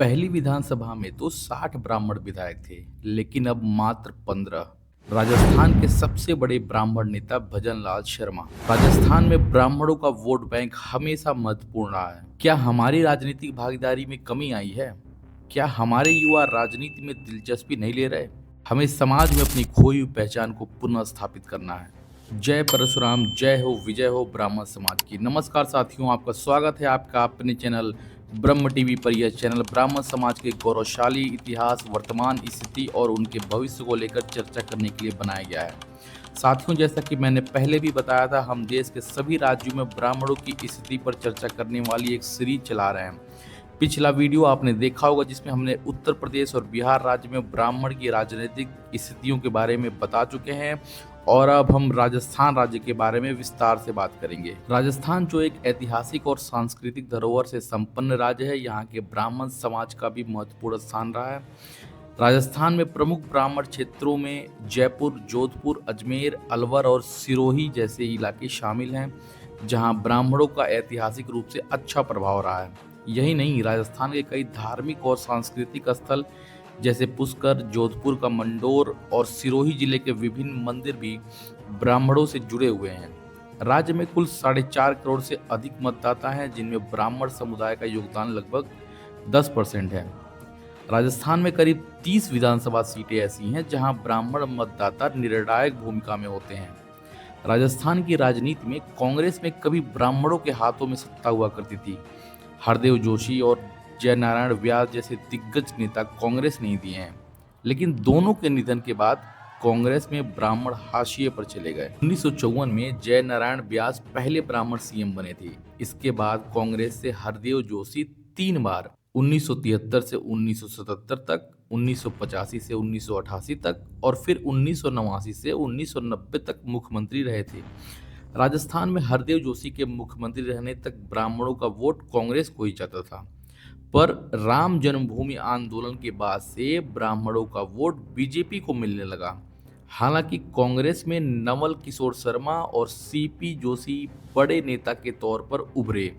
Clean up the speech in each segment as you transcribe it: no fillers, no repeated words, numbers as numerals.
पहली विधानसभा में तो 60 ब्राह्मण विधायक थे, लेकिन अब मात्र 15। राजस्थान के सबसे बड़े ब्राह्मण नेता भजनलाल शर्मा। राजस्थान में ब्राह्मणों का वोट बैंक हमेशा महत्वपूर्ण रहा है। क्या हमारी राजनीतिक भागीदारी में कमी आई है? क्या हमारे युवा राजनीति में दिलचस्पी नहीं ले रहे? हमें समाज में अपनी खोई हुई पहचान को पुनः स्थापित करना है। जय परशुराम, जय हो विजय हो ब्राह्मण समाज की। नमस्कार साथियों, आपका स्वागत है आपका अपने चैनल ब्रह्म टीवी पर। यह चैनल ब्राह्मण समाज के गौरवशाली इतिहास, वर्तमान स्थिति और उनके भविष्य को लेकर चर्चा करने के लिए बनाया गया है। साथियों, जैसा कि मैंने पहले भी बताया था, हम देश के सभी राज्यों में ब्राह्मणों की स्थिति पर चर्चा करने वाली एक सीरीज चला रहे हैं। पिछला वीडियो आपने देखा होगा जिसमें हमने उत्तर प्रदेश और बिहार राज्य में ब्राह्मण की राजनीतिक स्थितियों के बारे में बता चुके हैं और अब हम राजस्थान राज्य के बारे में विस्तार से बात करेंगे। राजस्थान जो एक ऐतिहासिक और सांस्कृतिक धरोहर से संपन्न राज्य है, यहाँ के ब्राह्मण समाज का भी महत्वपूर्ण स्थान रहा है। राजस्थान में प्रमुख ब्राह्मण क्षेत्रों में जयपुर, जोधपुर, अजमेर, अलवर और सिरोही जैसे इलाके शामिल हैं, जहाँ ब्राह्मणों का ऐतिहासिक रूप से अच्छा प्रभाव रहा है। यही नहीं, राजस्थान के कई धार्मिक और सांस्कृतिक स्थल जैसे पुष्कर, जोधपुर का मंडोर और सिरोही जिले के विभिन्न मंदिर भी ब्राह्मणों से जुड़े हुए हैं। राज्य में कुल 4.5 करोड़ से अधिक मतदाता हैं, जिनमें ब्राह्मण समुदाय का योगदान लगभग 10% है। राजस्थान में करीब 30 विधानसभा सीटें ऐसी हैं जहां ब्राह्मण मतदाता निर्णायक भूमिका में होते हैं। राजस्थान की राजनीति में कांग्रेस में कभी ब्राह्मणों के हाथों में सत्ता हुआ करती थी। हरदेव जोशी और जय नारायण व्यास जैसे दिग्गज नेता कांग्रेस नहीं दिए हैं, लेकिन दोनों के निधन के बाद कांग्रेस में ब्राह्मण हाशिए पर चले गए। 1954 में जय नारायण व्यास पहले ब्राह्मण सीएम बने थे। इसके बाद कांग्रेस से हरदेव जोशी 3 बार 1973 से 1977 तक, 1985 से 1988 तक और फिर 1989 से 1990 तक मुख्यमंत्री रहे थे। राजस्थान में हरदेव जोशी के मुख्यमंत्री रहने तक ब्राह्मणों का वोट कांग्रेस को ही जाता था, पर राम जन्मभूमि आंदोलन के बाद से ब्राह्मणों का वोट बीजेपी को मिलने लगा। हालांकि कांग्रेस में नवल किशोर शर्मा और सीपी जोशी बड़े नेता के तौर पर उभरे।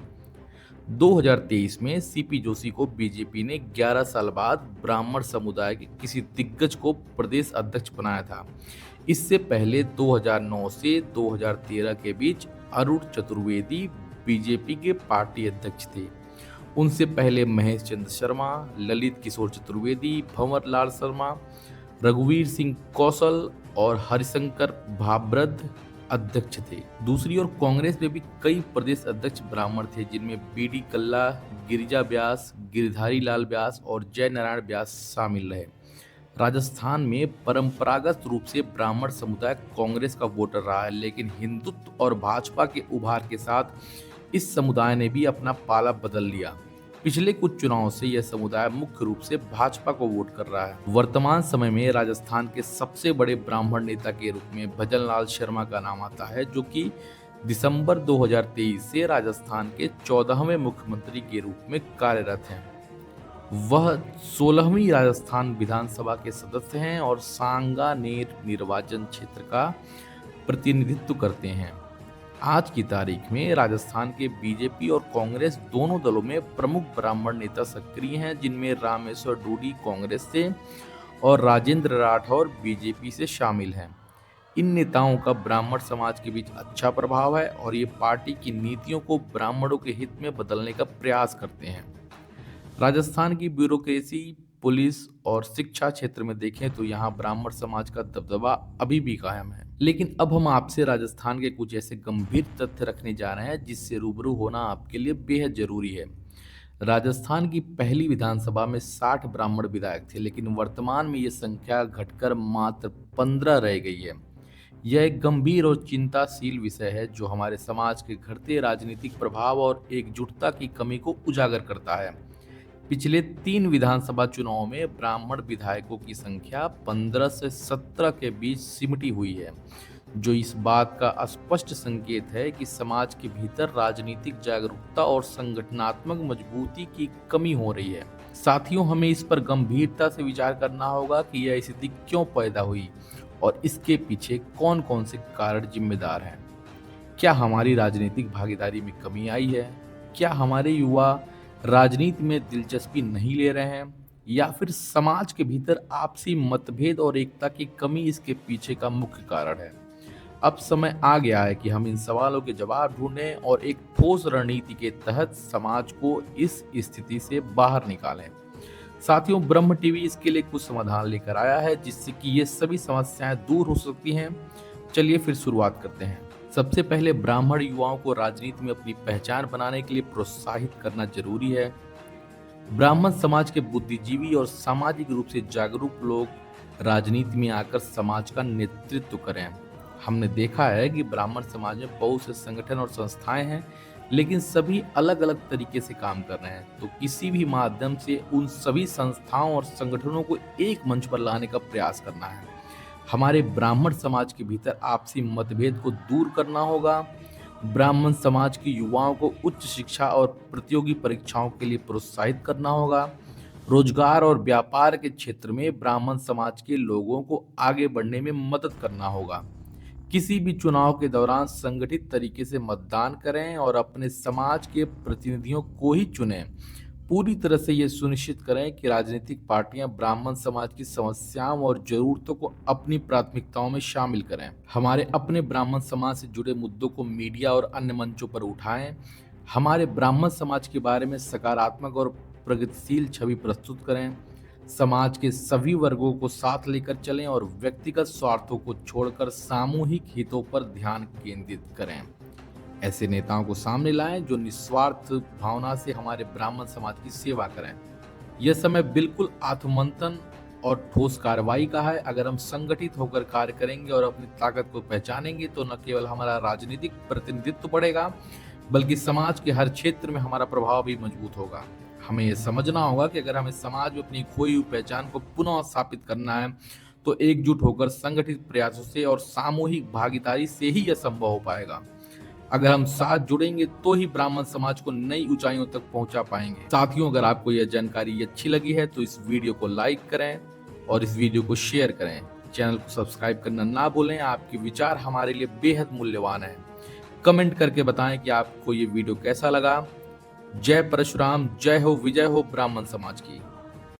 2023 में सीपी जोशी को बीजेपी ने 11 साल बाद ब्राह्मण समुदाय के किसी दिग्गज को प्रदेश अध्यक्ष बनाया था। इससे पहले 2009 से 2013 के बीच अरुण चतुर्वेदी बीजेपी के पार्टी अध्यक्ष थे। उनसे पहले महेश चंद्र शर्मा, ललित किशोर चतुर्वेदी, भंवर लाल शर्मा, रघुवीर सिंह कौशल और हरिशंकर भाब्रद अध्यक्ष थे। दूसरी ओर कांग्रेस में भी कई प्रदेश अध्यक्ष ब्राह्मण थे, जिनमें बीडी कल्ला, गिरिजा व्यास, गिरधारी लाल व्यास और जय नारायण व्यास शामिल रहे। राजस्थान में परंपरागत रूप से ब्राह्मण समुदाय कांग्रेस का वोटर रहा है, लेकिन हिंदुत्व और भाजपा के उभार के साथ इस समुदाय ने भी अपना पाला बदल लिया। पिछले कुछ चुनावों से यह समुदाय मुख्य रूप से भाजपा को वोट कर रहा है। वर्तमान समय में राजस्थान के सबसे बड़े ब्राह्मण नेता के रूप में भजनलाल शर्मा का नाम आता है, जो कि दिसंबर 2023 से राजस्थान के 14वें मुख्यमंत्री के रूप में कार्यरत हैं। वह 16वीं राजस्थान विधानसभा के सदस्य हैं और सांगानेर निर्वाचन क्षेत्र का प्रतिनिधित्व करते हैं। आज की तारीख में राजस्थान के बीजेपी और कांग्रेस दोनों दलों में प्रमुख ब्राह्मण नेता सक्रिय हैं, जिनमें रामेश्वर डूडी कांग्रेस से और राजेंद्र राठौर बीजेपी से शामिल हैं। इन नेताओं का ब्राह्मण समाज के बीच अच्छा प्रभाव है और ये पार्टी की नीतियों को ब्राह्मणों के हित में बदलने का प्रयास करते हैं। राजस्थान की ब्यूरोक्रेसी, पुलिस और शिक्षा क्षेत्र में देखें तो यहाँ ब्राह्मण समाज का दबदबा अभी भी कायम है। लेकिन अब हम आपसे राजस्थान के कुछ ऐसे गंभीर तथ्य रखने जा रहे हैं जिससे रूबरू होना आपके लिए बेहद जरूरी है। राजस्थान की पहली विधानसभा में 60 ब्राह्मण विधायक थे, लेकिन वर्तमान में ये संख्या घटकर मात्र 15 रह गई है। यह एक गंभीर और चिंताशील विषय है जो हमारे समाज के घटते राजनीतिक प्रभाव और एकजुटता की कमी को उजागर करता है। पिछले 3 विधानसभा चुनावों में ब्राह्मण विधायकों की संख्या 15 से 17 के बीच सिमटी हुई है, जो इस बात का स्पष्ट संकेत है कि समाज के भीतर राजनीतिक जागरूकता और संगठनात्मक मजबूती की कमी हो रही है। साथियों, हमें इस पर गंभीरता से विचार करना होगा कि यह स्थिति क्यों पैदा हुई और इसके पीछे कौन कौन से कारण जिम्मेदार हैं। क्या हमारी राजनीतिक भागीदारी में कमी आई है? क्या हमारे युवा राजनीति में दिलचस्पी नहीं ले रहे हैं, या फिर समाज के भीतर आपसी मतभेद और एकता की कमी इसके पीछे का मुख्य कारण है। अब समय आ गया है कि हम इन सवालों के जवाब ढूंढें और एक ठोस रणनीति के तहत समाज को इस स्थिति से बाहर निकालें। साथियों, ब्रह्म टीवी इसके लिए कुछ समाधान लेकर आया है जिससे कि ये सभी समस्याएं दूर हो सकती हैं। चलिए फिर शुरुआत करते हैं। सबसे पहले ब्राह्मण युवाओं को राजनीति में अपनी पहचान बनाने के लिए प्रोत्साहित करना जरूरी है। ब्राह्मण समाज के बुद्धिजीवी और सामाजिक रूप से जागरूक लोग राजनीति में आकर समाज का नेतृत्व करें। हमने देखा है कि ब्राह्मण समाज में बहुत से संगठन और संस्थाएं हैं, लेकिन सभी अलग अलग तरीके से काम कर रहे हैं। तो किसी भी माध्यम से उन सभी संस्थाओं और संगठनों को एक मंच पर लाने का प्रयास करना है। हमारे ब्राह्मण समाज के भीतर आपसी मतभेद को दूर करना होगा। ब्राह्मण समाज के युवाओं को उच्च शिक्षा और प्रतियोगी परीक्षाओं के लिए प्रोत्साहित करना होगा। रोजगार और व्यापार के क्षेत्र में ब्राह्मण समाज के लोगों को आगे बढ़ने में मदद करना होगा। किसी भी चुनाव के दौरान संगठित तरीके से मतदान करें और अपने समाज के प्रतिनिधियों को ही चुनें। पूरी तरह से ये सुनिश्चित करें कि राजनीतिक पार्टियां ब्राह्मण समाज की समस्याओं और जरूरतों को अपनी प्राथमिकताओं में शामिल करें। हमारे अपने ब्राह्मण समाज से जुड़े मुद्दों को मीडिया और अन्य मंचों पर उठाएं। हमारे ब्राह्मण समाज के बारे में सकारात्मक और प्रगतिशील छवि प्रस्तुत करें। समाज के सभी वर्गों को साथ लेकर चलें और व्यक्तिगत स्वार्थों को छोड़कर सामूहिक हितों पर ध्यान केंद्रित करें। ऐसे नेताओं को सामने लाएं जो निस्वार्थ भावना से हमारे ब्राह्मण समाज की सेवा करें। यह समय बिल्कुल आत्ममंथन और ठोस कार्रवाई का है। अगर हम संगठित होकर कार्य करेंगे और अपनी ताकत को पहचानेंगे तो न केवल हमारा राजनीतिक प्रतिनिधित्व बढ़ेगा, बल्कि समाज के हर क्षेत्र में हमारा प्रभाव भी मजबूत होगा। हमें यह समझना होगा कि अगर हमें समाज में अपनी खोई हुई पहचान को पुनः स्थापित करना है तो एकजुट होकर संगठित प्रयासों से और सामूहिक भागीदारी से ही यह संभव हो पाएगा। अगर हम साथ जुड़ेंगे तो ही ब्राह्मण समाज को नई ऊंचाइयों तक पहुंचा पाएंगे। साथियों, अगर आपको यह जानकारी अच्छी लगी है तो इस वीडियो को लाइक करें और इस वीडियो को शेयर करें। चैनल को सब्सक्राइब करना ना भूलें। आपके विचार हमारे लिए बेहद मूल्यवान है। कमेंट करके बताएं कि आपको ये वीडियो कैसा लगा। जय परशुराम, जय हो, विजय हो ब्राह्मण समाज की।